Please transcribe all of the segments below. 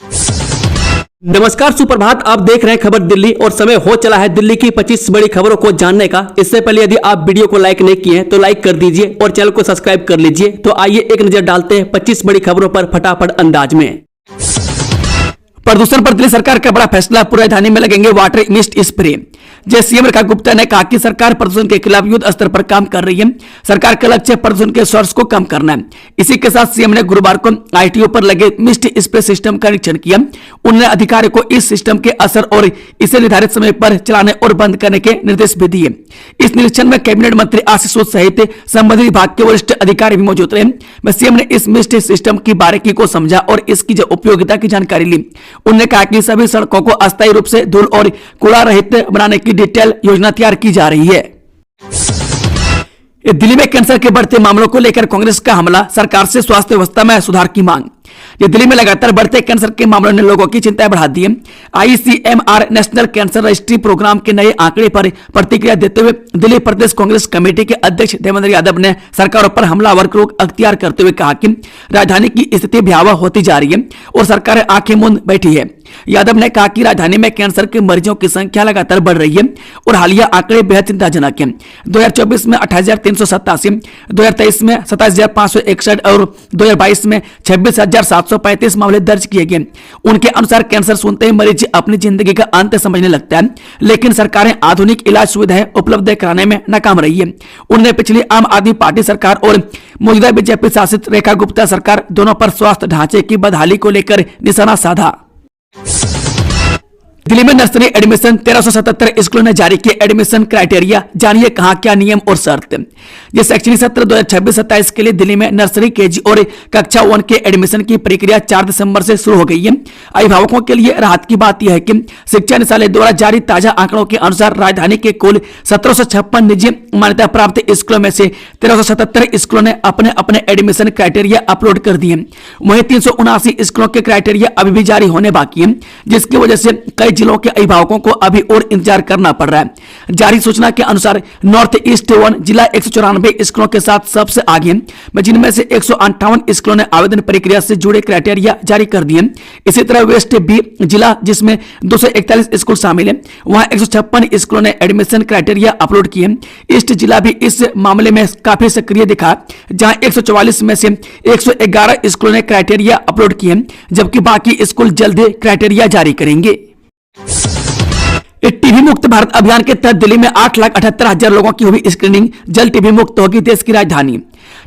नमस्कार, सुप्रभात। आप देख रहे हैं खबर दिल्ली और समय हो चला है दिल्ली की 25 बड़ी खबरों को जानने का। इससे पहले यदि आप वीडियो को लाइक नहीं किए हैं तो लाइक कर दीजिए और चैनल को सब्सक्राइब कर लीजिए। तो आइए एक नजर डालते हैं 25 बड़ी खबरों पर फटाफट अंदाज में। प्रदूषण पर दिल्ली सरकार का बड़ा फैसला, पूरी राजधानी में लगेंगे वाटर मिस्ट स्प्रे। जैसे सीएम रेखा गुप्ता ने कहा कि सरकार प्रदूषण के खिलाफ युद्ध स्तर पर काम कर रही है। सरकार का लक्ष्य प्रदूषण के सोर्स को कम करना है। इसी के साथ सीएम ने गुरुवार को आईटीओ पर लगे मिस्ट स्प्रे सिस्टम का निरीक्षण किया। उन्होंने अधिकारियों को इस सिस्टम के असर और इसे निर्धारित समय पर चलाने और बंद करने के निर्देश भी दिए। इस निरीक्षण में कैबिनेट मंत्री आशीष सहित संबंधित विभाग के वरिष्ठ अधिकारी भी मौजूद रहे। सीएम ने इस मिस्ट सिस्टम की बारीकी को समझा और इसकी उपयोगिता की जानकारी ली। उन्होंने कहा कि सभी सड़कों को अस्थायी रूप से धूल और कूड़ा रहित बनाने की डिटेल योजना तैयार की जा रही है। दिल्ली में कैंसर के बढ़ते मामलों को लेकर कांग्रेस का हमला, सरकार से स्वास्थ्य व्यवस्था में सुधार की मांग। दिल्ली में लगातार बढ़ते कैंसर के मामलों ने लोगों की चिंताएं बढ़ा दी है। ICMR national cancer registry programme के नए आंकड़े पर प्रतिक्रिया देते हुए दिल्ली प्रदेश कांग्रेस कमेटी के अध्यक्ष देवेंद्र यादव ने सरकारों पर हमलावर रोक अख्तियार करते हुए कहा कि राजधानी की स्थिति भयावह होती जा रही है और सरकार आंखें मूंद बैठी है। यादव ने कहा कि राजधानी में कैंसर के मरीजों की संख्या लगातार बढ़ रही है और हालिया आंकड़े बेहद चिंताजनक हैं। 2024 में 28,387, 2023 में 27,561 और 2022 में 26,735 मामले दर्ज किए गए। उनके अनुसार कैंसर सुनते ही मरीज अपनी जिंदगी का अंत समझने लगता है, लेकिन सरकारें आधुनिक इलाज सुविधाएं उपलब्ध कराने में नाकाम रही है। उन्होंने पिछली आम आदमी पार्टी सरकार और मौजूदा बीजेपी शासित रेखा गुप्ता सरकार दोनों पर स्वास्थ्य ढांचे की बदहाली को लेकर निशाना साधा। दिल्ली में नर्सरी एडमिशन, 1377 स्कूलों ने जारी किए एडमिशन क्राइटेरिया। जानिए कहां क्या नियम और शर्त। ये शैक्षणिक सत्र 2026-27 के लिए दिल्ली में नर्सरी, केजी और कक्षा 1 के एडमिशन की प्रक्रिया 4 दिसंबर से शुरू हो गई है। अभिभावकों के लिए राहत की बात यह है कि शिक्षा निदेशालय द्वारा जारी ताजा आंकड़ों के अनुसार राजधानी के कुल 1756 निजी मान्यता प्राप्त स्कूलों में से 1377 स्कूलों ने अपने अपने एडमिशन क्राइटेरिया अपलोड कर दिए। वहीं 379 स्कूलों के क्राइटेरिया अभी भी जारी होने बाकी है, जिसकी वजह से कई जिलों के अभिभावकों को अभी और इंतजार करना पड़ रहा है। जारी सूचना के अनुसार नॉर्थ ईस्ट 1 जिला 194 स्कूलों के साथ सबसे आगे, जिनमें से 158 स्कूलों ने आवेदन प्रक्रिया से जुड़े क्राइटेरिया जारी कर दिए। इसी तरह वेस्ट बी जिला, जिसमें 241 स्कूल शामिल है, वहां 156 स्कूलों ने एडमिशन क्राइटेरिया अपलोड किए। ईस्ट जिला भी इस मामले में काफी सक्रिय दिखा, जहां 144 में से 111 स्कूलों ने क्राइटेरिया अपलोड किए, जबकि बाकी स्कूल जल्द ही क्राइटेरिया जारी करेंगे। टीबी मुक्त भारत अभियान के तहत दिल्ली में 8,78,000 लोगों की हुई स्क्रीनिंग। जल्द टीबी मुक्त होगी देश की राजधानी।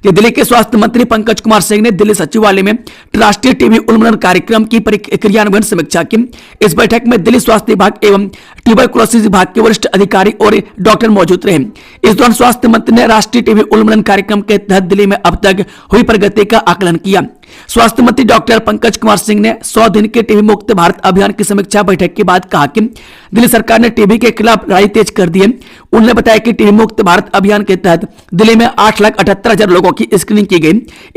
दिल्ली के स्वास्थ्य मंत्री पंकज कुमार सिंह ने दिल्ली सचिवालय में राष्ट्रीय टीबी उन्मूलन कार्यक्रम की क्रियान्वयन समीक्षा की। इस बैठक में दिल्ली स्वास्थ्य विभाग एवं ट्यूबरकुलोसिस विभाग के वरिष्ठ अधिकारी और डॉक्टर मौजूद रहे। इस दौरान स्वास्थ्य मंत्री ने राष्ट्रीय टीबी उन्मूलन कार्यक्रम के तहत दिल्ली में अब तक हुई प्रगति का आकलन किया। स्वास्थ्य मंत्री डॉक्टर पंकज कुमार सिंह ने 100 दिन के टीबी मुक्त भारत अभियान की समीक्षा बैठक के बाद कहा कि दिल्ली सरकार ने टीबी के खिलाफ लड़ाई तेज कर दी है। उन्होंने बताया कि टीबी मुक्त भारत अभियान के तहत दिल्ली में 8,78,000 लोगों की स्क्रीनिंग की गई।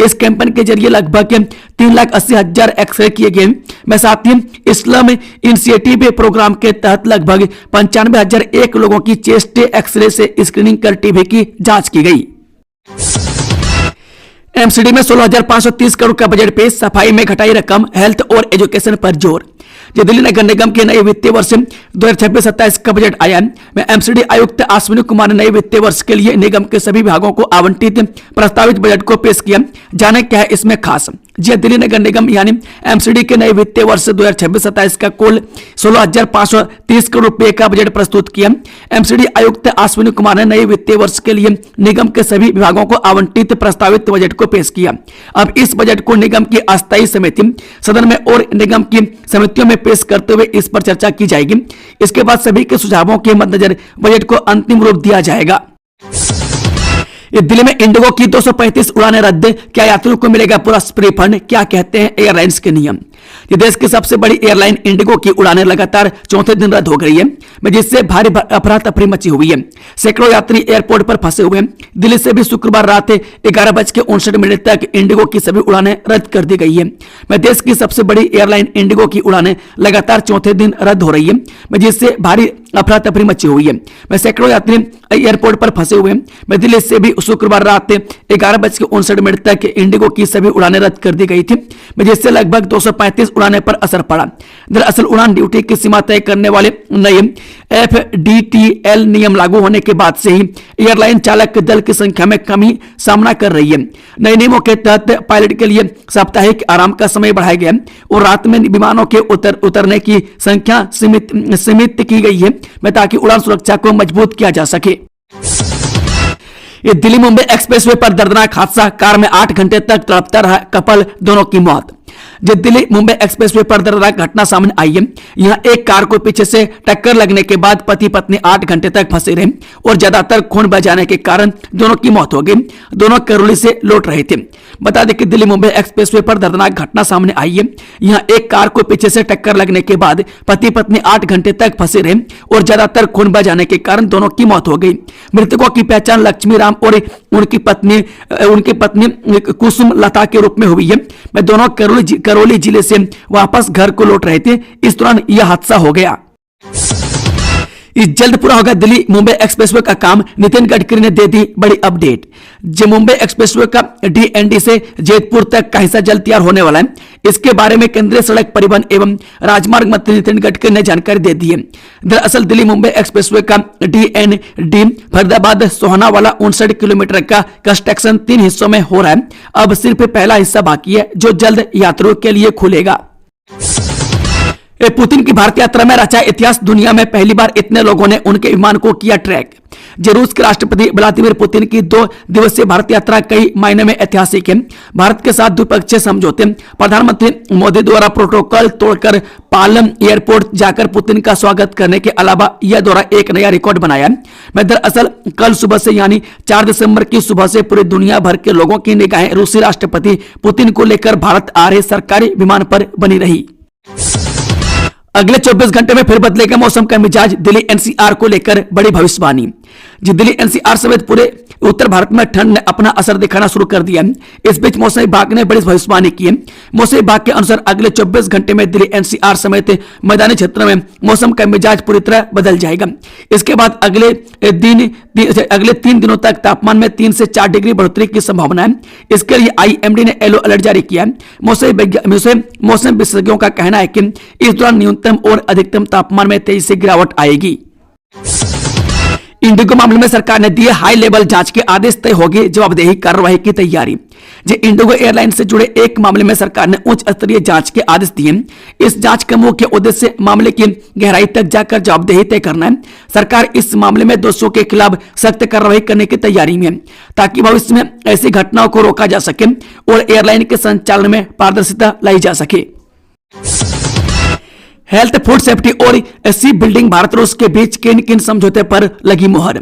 इस कैंपेन के जरिए लगभग 3,80,000 एक्सरे किए गए। साथ ही इस्लाम इनिशिएटिव प्रोग्राम के तहत लगभग 95,001 लोगों की चेस्ट एक्सरे से स्क्रीनिंग कर टीबी की जांच की गई। एमसीडी में 16,530 करोड़ का बजट पेश, सफाई में घटाई रकम, हेल्थ और एजुकेशन पर जोर। दिल्ली नगर निगम के नए वित्तीय वर्ष 2026-27 का बजट आया है। एमसीडी आयुक्त अश्विनी कुमार ने नए वित्तीय वर्ष के लिए निगम के सभी विभागों को आवंटित प्रस्तावित बजट को पेश किया। जाने क्या है इसमें खास। दिल्ली नगर निगम यानी एमसीडी के नए वित्तीय वर्ष 2026-27 का कुल 16,530 करोड़ रुपए का बजट प्रस्तुत किया। एमसीडी आयुक्त अश्विनी कुमार ने नए वित्तीय वर्ष के लिए निगम के सभी विभागों को आवंटित प्रस्तावित बजट को पेश किया। अब इस बजट को निगम की अस्थायी समिति सदन में और निगम की समितियों में पेश करते हुए इस पर चर्चा की जाएगी। इसके बाद सभी के सुझावों के मद्देनजर बजट को अंतिम रूप दिया जाएगा। दिल्ली में इंडिगो की 235 उड़ानें रद्द, क्या यात्रियों को मिलेगा पूरा रिफंड? क्या कहते हैं एयरलाइंस के नियम। देश की सबसे बड़ी एयरलाइन इंडिगो की उड़ानें लगातार चौथे दिन रद्द हो गई है, जिससे भारी अफरा तफरी मची हुई है। सैकड़ों यात्री एयरपोर्ट पर फंसे हुए हैं। दिल्ली से भी शुक्रवार रात 11:59 तक इंडिगो की सभी उड़ानें रद्द कर दी गई है। देश की सबसे बड़ी एयरलाइन इंडिगो की उड़ानें लगातार चौथे दिन रद्द हो रही है, जिससे भारी अफरा तफरी मची हुई है। सैकड़ों यात्री एयरपोर्ट पर फंसे हुए हैं। दिल्ली से भी शुक्रवार रात 11:59 तक इंडिगो की सभी उड़ानें रद्द कर दी गई थी, जिससे लगभग 235 उड़ानें पर असर पड़ा। दरअसल उड़ान ड्यूटी की सीमा तय करने वाले नए FDTL नियम लागू होने के बाद से ही एयरलाइन चालक दल की संख्या में कमी सामना कर रही है। नए नियमों के तहत पायलट के लिए साप्ताहिक आराम का समय बढ़ाया गया और रात में विमानों के उतरने की संख्या सीमित की गई है, ताकि उड़ान सुरक्षा को मजबूत किया जा सके। ये दिल्ली मुंबई एक्सप्रेसवे पर दर्दनाक हादसा, कार में 8 घंटे तक तड़पता रहा कपल, दोनों की मौत। जो दिल्ली मुंबई एक्सप्रेसवे पर दर्दनाक घटना सामने आई है। यहां एक कार को पीछे से टक्कर लगने के बाद पति पत्नी 8 घंटे तक फंसे रहे और ज्यादातर खून बह जाने के कारण दोनों की मौत हो गई। दोनों करौली से लौट रहे थे। बता दें कि दिल्ली मुंबई एक्सप्रेसवे पर दर्दनाक घटना सामने आई है। यहां एक कार को पीछे से टक्कर लगने के बाद पति पत्नी 8 घंटे तक फंसे रहे और ज्यादातर खून बह जाने के कारण दोनों की मौत हो गई। मृतकों की पहचान लक्ष्मी राम और उनकी पत्नी कुसुम लता के रूप में हुई है। दोनों करौली जिले से वापस घर को लौट रहे थे। इस दौरान यह हादसा हो गया। जल्द पूरा होगा दिल्ली मुंबई एक्सप्रेसवे का काम, नितिन गडकरी ने दे दी बड़ी अपडेट। जो मुंबई एक्सप्रेसवे का DND से जैतपुर तक का हिस्सा जल्द तैयार होने वाला है। इसके बारे में केंद्रीय सड़क परिवहन एवं राजमार्ग मंत्री नितिन गडकरी ने जानकारी दे दी है। दरअसल दिल्ली मुंबई एक्सप्रेसवे का DND फरीदाबाद सोहनावाला 59 किलोमीटर का कंस्ट्रक्शन 3 हिस्सों में हो रहा है। अब सिर्फ पहला हिस्सा बाकी है, जो जल्द यात्रियों के लिए खुलेगा। पुतिन की भारत यात्रा में रचा इतिहास, दुनिया में पहली बार इतने लोगों ने उनके विमान को किया ट्रैक। रूस के राष्ट्रपति व्लादिमीर पुतिन की 2 दिवसीय भारत यात्रा कई मायने में ऐतिहासिक है। भारत के साथ द्विपक्षीय समझौते, प्रधानमंत्री मोदी द्वारा प्रोटोकॉल तोड़कर पालम एयरपोर्ट जाकर पुतिन का स्वागत करने के अलावा यह दौरा एक नया रिकॉर्ड बनाया। दरअसल कल सुबह से यानी 4 दिसंबर की सुबह से पूरी दुनिया भर के लोगों की निगाहें रूसी राष्ट्रपति पुतिन को लेकर भारत आ रहे सरकारी विमान पर बनी रही। अगले 24 घंटे में फिर बदलेगा मौसम का मिजाज, दिल्ली NCR को लेकर बड़ी भविष्यवाणी। दिल्ली NCR समेत पूरे उत्तर भारत में ठंड ने अपना असर दिखाना शुरू कर दिया। इस बीच मौसम विभाग ने बड़ी भविष्यवाणी की है। मौसम विभाग के अनुसार अगले 24 घंटे में दिल्ली NCR समेत मैदानी क्षेत्रों में मौसम का मिजाज पूरी तरह बदल जाएगा। इसके बाद अगले 3 दिनों तक तापमान में 3 से 4 डिग्री बढ़ोतरी की संभावना है। इसके लिए IMD ने येलो अलर्ट जारी किया है। मौसम विशेषज्ञों का कहना है कि इस दौरान न्यूनतम और अधिकतम तापमान में तेजी से गिरावट आएगी। इंडिगो मामले में सरकार ने दिए हाई लेवल जांच के आदेश, तय होगी जवाबदेही कार्रवाई की तैयारी। इंडिगो एयरलाइन से जुड़े एक मामले में सरकार ने उच्च स्तरीय जांच के आदेश दिए। इस जांच का मुख्य उद्देश्य मामले की गहराई तक जाकर जवाबदेही तय करना है। सरकार इस मामले में दोषियों के खिलाफ सख्त कार्रवाई करने की तैयारी में है, ताकि भविष्य में ऐसी घटनाओं को रोका जा सके और एयरलाइन के संचालन में पारदर्शिता लाई जा सके। हेल्थ, फूड सेफ्टी और सी बिल्डिंग, भारत रूस के बीच किन किन समझौते पर लगी मुहर।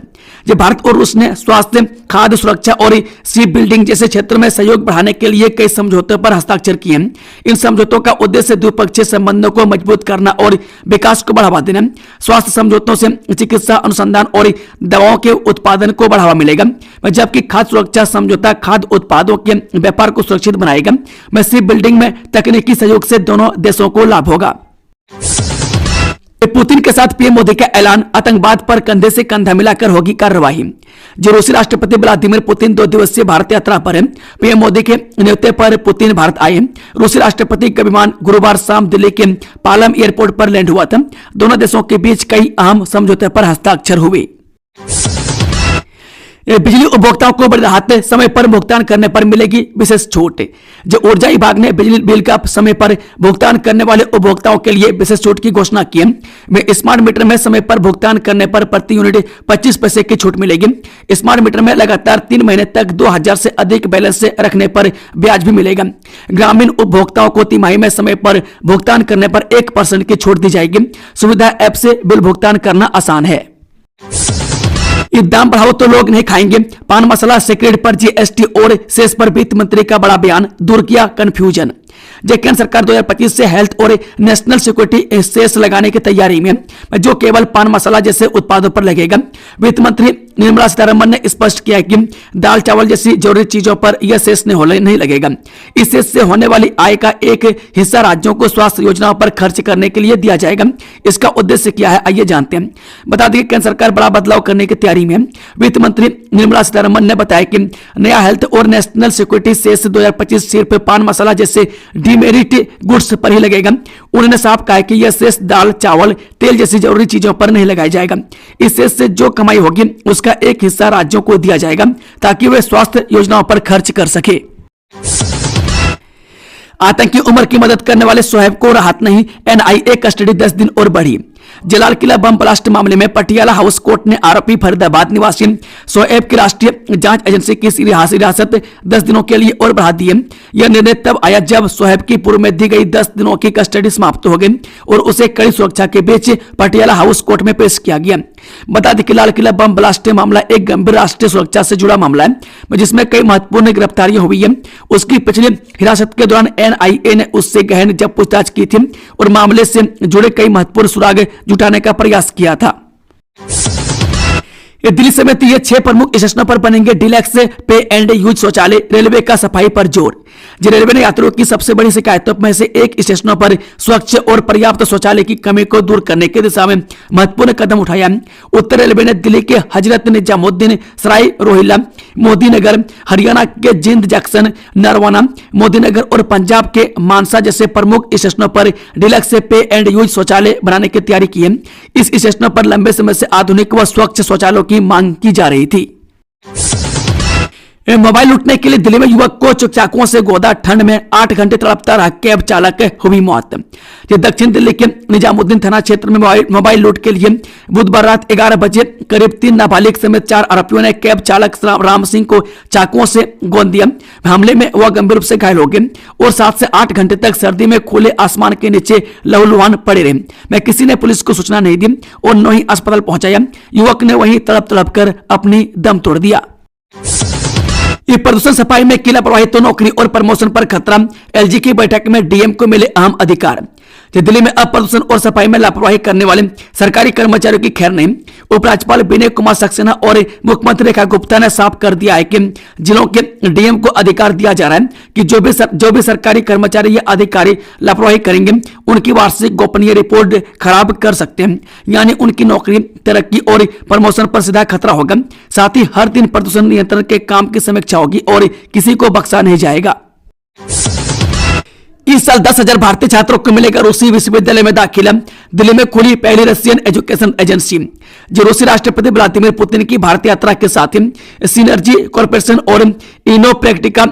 भारत और रूस ने स्वास्थ्य, खाद्य सुरक्षा और सी बिल्डिंग जैसे क्षेत्र में सहयोग बढ़ाने के लिए कई समझौतों पर हस्ताक्षर किए हैं। इन समझौतों का उद्देश्य द्विपक्षीय संबंधों को मजबूत करना और विकास को बढ़ावा देना। स्वास्थ्य समझौतों से चिकित्सा अनुसंधान और दवाओं के उत्पादन को बढ़ावा मिलेगा, जबकि खाद्य सुरक्षा समझौता खाद्य उत्पादों के व्यापार को सुरक्षित बनाएगा। सी बिल्डिंग में तकनीकी सहयोग से दोनों देशों को लाभ होगा। पुतिन के साथ पीएम मोदी का ऐलान, आतंकवाद पर कंधे से कंधा मिलाकर होगी कार्रवाई। रूसी राष्ट्रपति व्लादिमीर पुतिन 2 दिवसीय भारत यात्रा पर है। पीएम मोदी के न्योते पर पुतिन भारत आए। रूसी राष्ट्रपति का विमान गुरुवार शाम दिल्ली के पालम एयरपोर्ट पर लैंड हुआ था। दोनों देशों के बीच कई अहम समझौते पर हस्ताक्षर हुए। बिजली उपभोक्ताओं को बड़ी राहत, समय पर भुगतान करने पर मिलेगी विशेष छूट। ऊर्जा विभाग ने बिजली बिल का समय पर भुगतान करने वाले उपभोक्ताओं के लिए विशेष छूट की घोषणा की है। स्मार्ट मीटर में समय पर भुगतान करने पर प्रति यूनिट 25 पैसे की छूट मिलेगी। स्मार्ट मीटर में लगातार 3 महीने तक 2000 से अधिक बैलेंस रखने पर ब्याज भी मिलेगा। ग्रामीण उपभोक्ताओं को तिमाही में समय पर भुगतान करने पर 1% की छूट दी जाएगी। सुविधा ऐप से बिल भुगतान करना आसान है। दाम बढ़ाओ तो लोग नहीं खाएंगे, पान मसाला सिगरेट पर GST और सेस पर वित्त मंत्री का बड़ा बयान, दूर किया कंफ्यूजन। जो केंद्र सरकार 2025 से हेल्थ और नेशनल सिक्योरिटी सेस लगाने की तैयारी में, जो केवल पान मसाला जैसे उत्पादों पर लगेगा। वित्त मंत्री निर्मला सीतारमण ने स्पष्ट किया कि दाल चावल जैसी जरूरी चीजों पर यह सेस नहीं लगेगा। इस सेस से होने वाली आय का एक हिस्सा राज्यों को स्वास्थ्य योजनाओं पर खर्च करने के लिए दिया जाएगा। इसका उद्देश्य क्या है, आइए जानते हैं। बता दें कि केंद्र सरकार बड़ा बदलाव करने की तैयारी में है। वित्त मंत्री निर्मला सीतारमण ने बताया कि नया हेल्थ और नेशनल सिक्योरिटी सेस 2025 सिर्फ पान मसाला जैसे डीमेरिट गुड्स पर ही लगेगा। उन्होंने साफ कहा कि यह सेस दाल चावल तेल जैसी जरूरी चीजों पर नहीं लगाया जाएगा। इस सेस से जो कमाई होगी उसका एक हिस्सा राज्यों को दिया जाएगा ताकि वे स्वास्थ्य योजनाओं पर खर्च कर सके। आतंकी उमर की मदद करने वाले शोएब को राहत नहीं, एनआईए कस्टडी 10 दिन और बढ़ी। जलाल किला बम ब्लास्ट मामले में पटियाला हाउस कोर्ट ने आरोपी फरीदाबाद निवासी शोएब की राष्ट्रीय जांच एजेंसी की हिरासत 10 दिनों के लिए और बढ़ा दी है। यह निर्णय तब आया जब शोएब की पूर्व में दी गई 10 दिनों की कस्टडी समाप्त हो गई और उसे कड़ी सुरक्षा के बीच पटियाला हाउस कोर्ट में पेश किया गया। बता दें कि लाल किला बम ब्लास्ट मामला एक गंभीर राष्ट्रीय सुरक्षा से जुड़ा मामला है जिसमें कई महत्वपूर्ण गिरफ्तारियां हुई है। उसकी पिछली हिरासत के दौरान एनआईए ने उससे गहन जब पूछताछ की थी और मामले से जुड़े कई महत्वपूर्ण सुराग जुटाने का प्रयास किया था। दिल्ली समेत ये 6 प्रमुख स्टेशनों पर बनेंगे डीलक्स पे एंड यूज शौचालय। रेलवे का सफाई पर जोर। रेलवे ने यात्रियों की सबसे बड़ी शिकायतों में से एक स्टेशनों पर स्वच्छ और पर्याप्त शौचालय की कमी को दूर करने की दिशा में महत्वपूर्ण कदम उठाया। उत्तर रेलवे ने दिल्ली के हजरत निजामुद्दीन सराय रोहिल्ला, मोदीनगर, हरियाणा के जिंद जंक्शन, नरवाना, मोदीनगर और पंजाब के मानसा जैसे प्रमुख स्टेशनों पर डीलक्स पे एंड यूज शौचालय बनाने की तैयारी की है। इस स्टेशनों पर लंबे समय से आधुनिक व स्वच्छ शौचालयों की मांग की जा रही थी। मोबाइल लूटने के लिए दिल्ली में युवक को चाकुओं से गोदा, ठंड में 8 घंटे तड़पता रहा कैब चालक हुई मौत। दक्षिण दिल्ली के निजामुद्दीन थाना क्षेत्र में मोबाइल लूट के लिए बुधवार रात 11 बजे करीब 3 नाबालिग समेत 4 आरोपियों ने कैब चालक राम सिंह को चाकुओं से गोद दिया। हमले में वह गंभीर रूप से घायल हो गए और 7 से 8 घंटे तक सर्दी में खुले आसमान के नीचे लहूलुहान पड़े रहे। मैं किसी ने पुलिस को सूचना नहीं दी और न ही अस्पताल पहुंचाया। युवक ने वहीं तड़प कर अपनी दम तोड़ दिया। ये प्रदूषण सफाई में की लापरवाही तो नौकरी और प्रमोशन पर खतरा। एलजी की बैठक में डीएम को मिले अहम अधिकार। दिल्ली में अब प्रदूषण और सफाई में लापरवाही करने वाले सरकारी कर्मचारियों की खैर नहीं। उपराज्यपाल विनय कुमार सक्सेना और मुख्यमंत्री रेखा गुप्ता ने साफ कर दिया है कि जिलों के डीएम को अधिकार दिया जा रहा है कि जो भी सरकारी कर्मचारी या अधिकारी लापरवाही करेंगे उनकी वार्षिक गोपनीय रिपोर्ट खराब कर सकते हैं, यानी उनकी नौकरी, तरक्की और प्रमोशन पर सीधा खतरा होगा। साथ ही हर दिन प्रदूषण नियंत्रण के काम की समीक्षा होगी और किसी को बख्शा नहीं जाएगा। इस साल 10,000 भारतीय छात्रों को मिलेगा रूसी विश्वविद्यालय में दाखिला। दिल्ली में खुली पहली रशियन एजुकेशन एजेंसी। जो रूसी राष्ट्रपति व्लादिमीर पुतिन की भारत यात्रा के साथ ही सिनर्जी कॉर्पोरेशन और इनोप्रैक्टिका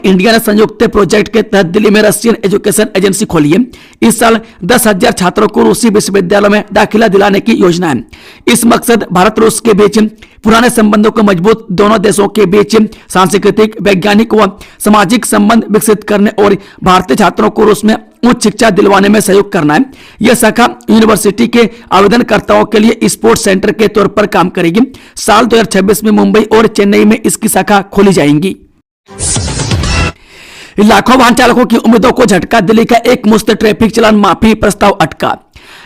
.इंडिया ने संयुक्त प्रोजेक्ट के तहत दिल्ली में रशियन एजुकेशन एजेंसी खोली है। इस साल 10,000 छात्रों को रूसी विश्वविद्यालयों में दाखिला दिलाने की योजना है। इस मकसद भारत रूस के बीच पुराने संबंधों को मजबूत, दोनों देशों के बीच सांस्कृतिक, वैज्ञानिक व सामाजिक संबंध विकसित करने और भारतीय छात्रों को रूस में उच्च शिक्षा दिलवाने में सहयोग करना है। यह शाखा यूनिवर्सिटी के आवेदनकर्ताओं के लिए स्पोर्ट्स सेंटर के तौर पर काम करेगी। साल 2026 में मुंबई और चेन्नई में इसकी शाखा खोली जाएंगी। लाखों वाहन चालकों की उम्मीदों को झटका। दिल्ली का एक मुफ्त ट्रैफिक चालान माफी प्रस्ताव अटका।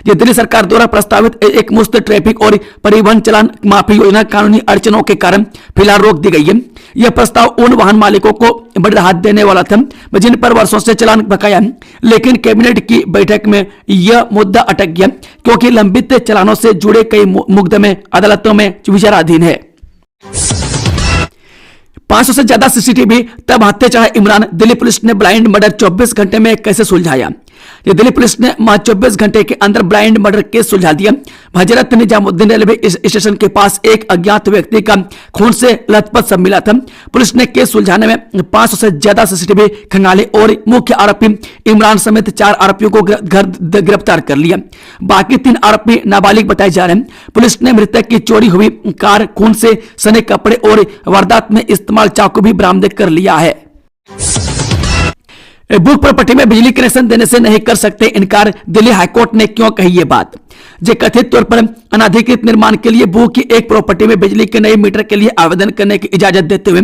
ये दिल्ली सरकार द्वारा प्रस्तावित एक मुफ्त ट्रैफिक और परिवहन चालान माफी योजना कानूनी अड़चनों के कारण फिलहाल रोक दी गई है। यह प्रस्ताव उन वाहन मालिकों को बड़ी राहत देने वाला था जिन पर वर्षों से चालान बकाया है, लेकिन कैबिनेट की बैठक में यह मुद्दा अटक गया क्योंकि लंबित चालानों से जुड़े कई मुकदमे अदालतों में विचाराधीन है। 500 से ज्यादा सीसीटीवी तब हत्या चाहे इमरान। दिल्ली पुलिस ने ब्लाइंड मर्डर 24 घंटे में कैसे सुलझाया। दिल्ली पुलिस ने 24 घंटे के अंदर ब्लाइंड मर्डर केस सुलझा दिया। हजरत निजामुद्दीन रेलवे स्टेशन के पास एक अज्ञात व्यक्ति का खून से लथपथ शव मिला था। पुलिस ने केस सुलझाने में 500 से ज्यादा सीसीटीवी खंगाले और मुख्य आरोपी इमरान समेत 4 आरोपियों को गिरफ्तार कर लिया। बाकी 3 आरोपी नाबालिग बताए जा रहे हैं। पुलिस ने मृतक की चोरी हुई कार, खून से सने कपड़े और वारदात में इस्तेमाल चाकू भी बरामद कर लिया है। बुक प्रॉपर्टी में बिजली कनेक्शन देने से नहीं कर सकते इनकार। दिल्ली हाईकोर्ट ने क्यों कही ये बात। जो कथित तौर पर अनाधिकृत निर्माण के लिए बुक की एक प्रॉपर्टी में बिजली के नए मीटर के लिए आवेदन करने की इजाजत देते हुए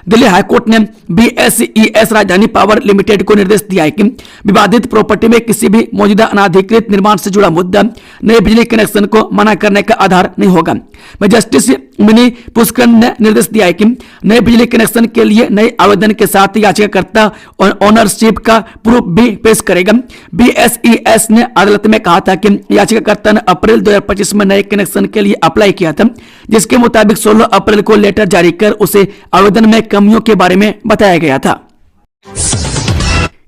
दिल्ली हाईकोर्ट ने BSES राजधानी पावर लिमिटेड को निर्देश दिया है कि विवादित प्रॉपर्टी में किसी भी मौजूदा अनाधिकृत निर्माण से जुड़ा मुद्दा नए बिजली कनेक्शन को मना करने का आधार नहीं होगा। मैं जस्टिस मिनी पुष्करन ने निर्देश दिया है कि नए बिजली कनेक्शन के लिए नए आवेदन के साथ याचिकाकर्ता ओनरशिप का प्रूफ भी पेश करेगा। BSES ने अदालत में कहा था कि याचिकाकर्ता ने अप्रैल 2025 में नए कनेक्शन के लिए अप्लाई किया था, जिसके मुताबिक 16 अप्रैल को लेटर जारी कर उसे आवेदन में कमियों के बारे में बताया गया था।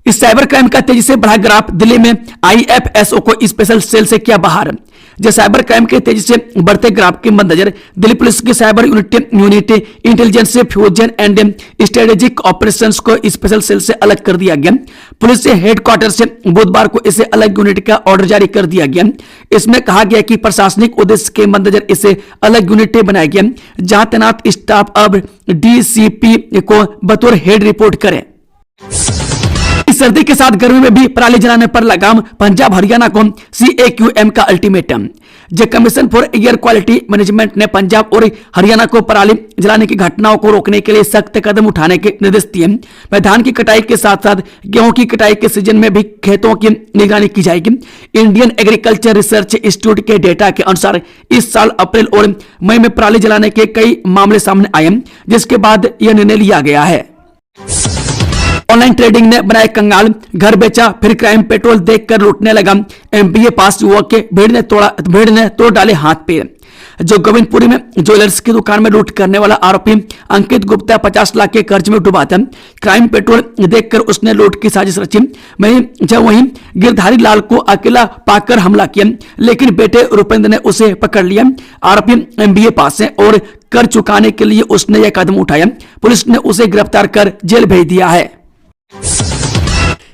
इस साइबर क्राइम का तेजी से बढ़ा ग्राफ, दिल्ली में IFSO को स्पेशल सेल से किया बाहर। जो साइबर क्राइम के तेजी से बढ़ते ग्राफ के मद्देनजर दिल्ली पुलिस की cyber unit intelligence fusion and strategic operations को स्पेशल सेल से अलग कर दिया गया। पुलिस से हेडक्वार्टर से बुधवार को इसे अलग यूनिट का ऑर्डर जारी कर दिया गया। इसमें कहा गया कि प्रशासनिक उद्देश्य के मद्देनजर इसे अलग यूनिट बनाया गया, जहां तैनात स्टाफ अब DCP को बतौर हेड रिपोर्ट करे। इस सर्दी के साथ गर्मी में भी पराली जलाने पर लगाम, पंजाब हरियाणा को CAQM का अल्टीमेटम। जो commission for air quality management ने पंजाब और हरियाणा को पराली जलाने की घटनाओं को रोकने के लिए सख्त कदम उठाने के निर्देश दिए। वह धान की कटाई के साथ साथ गेहूं की कटाई के सीजन में भी खेतों की निगरानी की जाएगी। इंडियन एग्रीकल्चर रिसर्च इंस्टीट्यूट के डेटा के अनुसार इस साल अप्रैल और मई में पराली जलाने के कई मामले सामने आए, जिसके बाद यह निर्णय लिया गया है। ऑनलाइन ट्रेडिंग ने बनाए कंगाल, घर बेचा फिर क्राइम पेट्रोल देखकर लूटने लगा। MBA पास युवक के भीड़ ने तोड़ डाले हाथ पैर। जो गोविंदपुरी में ज्वेलर्स की दुकान में लूट करने वाला आरोपी अंकित गुप्ता 50 लाख के कर्ज में डूबा था। क्राइम पेट्रोल देखकर उसने लूट की साजिश रची। वहीं गिरधारी लाल को अकेला पाकर हमला किया, लेकिन बेटे रुपेंद्र ने उसे पकड़ लिया। आरोपी MBA पास है और कर चुकाने के लिए उसने यह कदम उठाया। पुलिस ने उसे गिरफ्तार कर जेल भेज दिया है।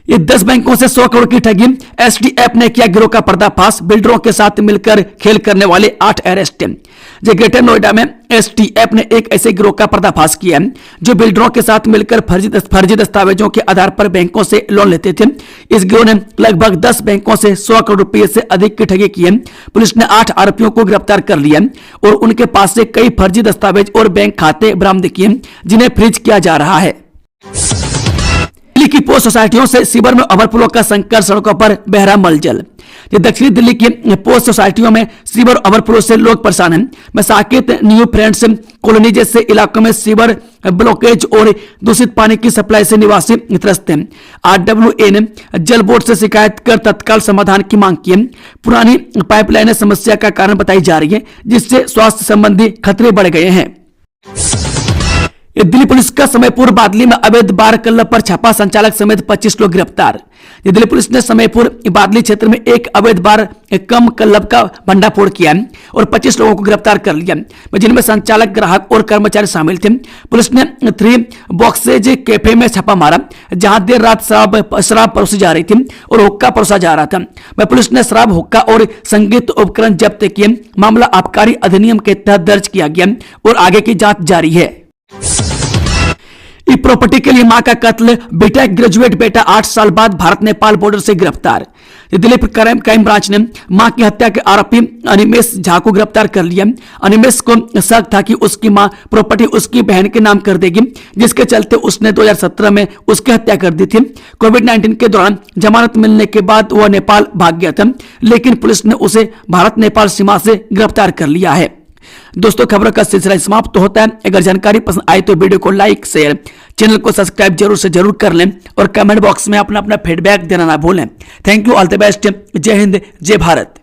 ये 10 बैंकों से 100 करोड़ की ठगी, STF ने किया गिरोह का पर्दाफाश। बिल्डरों के साथ मिलकर खेल करने वाले 8 अरेस्ट। जो ग्रेटर नोएडा में STF ने एक ऐसे गिरोह का पर्दाफाश किया जो बिल्डरों के साथ मिलकर फर्जी दस्तावेजों के आधार पर बैंकों से लोन लेते थे। इस गिरोह ने लगभग 10 बैंकों से 100 करोड़ रुपए से अधिक की ठगी की है। पुलिस ने 8 आरोपियों को गिरफ्तार कर लिया और उनके पास से कई फर्जी दस्तावेज और बैंक खाते बरामद किए, जिन्हें फ्रीज किया जा रहा है। दिल्ली की पोस्ट सोसाइटियों से सीवर में ओवरफ्लो का संकट, सड़कों पर बहरा मलजल। दक्षिणी दिल्ली की पोस्ट सोसाइटियों में सीवर ओवरफ्लो से लोग परेशान हैं। मसाकित, न्यू फ्रेंड्स कॉलोनी जैसे इलाकों में सीवर ब्लॉकेज और दूषित पानी की सप्लाई से निवासी त्रस्त हैं। RWA ने जल बोर्ड से शिकायत कर तत्काल समाधान की मांग की है। पुरानी पाइपलाइनें समस्या का कारण बताई जा रही है, जिससे स्वास्थ्य संबंधी खतरे बढ़ गए हैं। दिल्ली पुलिस का समयपुर बादली में अवैध बार क्लब पर छापा, संचालक समेत 25 लोग गिरफ्तार। दिल्ली पुलिस ने समयपुर बादली क्षेत्र में एक अवैध बार कम क्लब का भंडाफोड़ किया और 25 लोगों को गिरफ्तार कर लिया, जिनमें संचालक, ग्राहक और कर्मचारी शामिल थे। पुलिस ने 3 बॉक्सेज कैफे में छापा मारा, जहां देर रात शराब परोसी जा रही थी और हुक्का परोसा जा रहा था। पुलिस ने शराब, हुक्का और संगीत उपकरण जब्त किए। मामला आबकारी अधिनियम के तहत दर्ज किया गया और आगे की जांच जारी है। प्रॉपर्टी के लिए मां का कत्ल, बीटेक ग्रेजुएट बेटा 8 साल बाद भारत नेपाल बॉर्डर से गिरफ्तार। दिल्ली क्राइम ब्रांच ने मां की हत्या के आरोपी अनिमेश झा को गिरफ्तार कर लिया। अनिमेश को शक था कि उसकी मां प्रॉपर्टी उसकी बहन के नाम कर देगी, जिसके चलते उसने 2017 में उसकी हत्या कर दी थी। कोविड-19 के दौरान जमानत मिलने के बाद वह नेपाल भाग गया था, लेकिन पुलिस ने उसे भारत नेपाल सीमा से गिरफ्तार कर लिया है। दोस्तों, खबरों का सिलसिला समाप्त होता है। अगर जानकारी पसंद आए तो वीडियो को लाइक, शेयर, चैनल को सब्सक्राइब जरूर कर लें और कमेंट बॉक्स में अपना फीडबैक देना ना भूलें। Thank you, all the best. जय हिंद, जय भारत।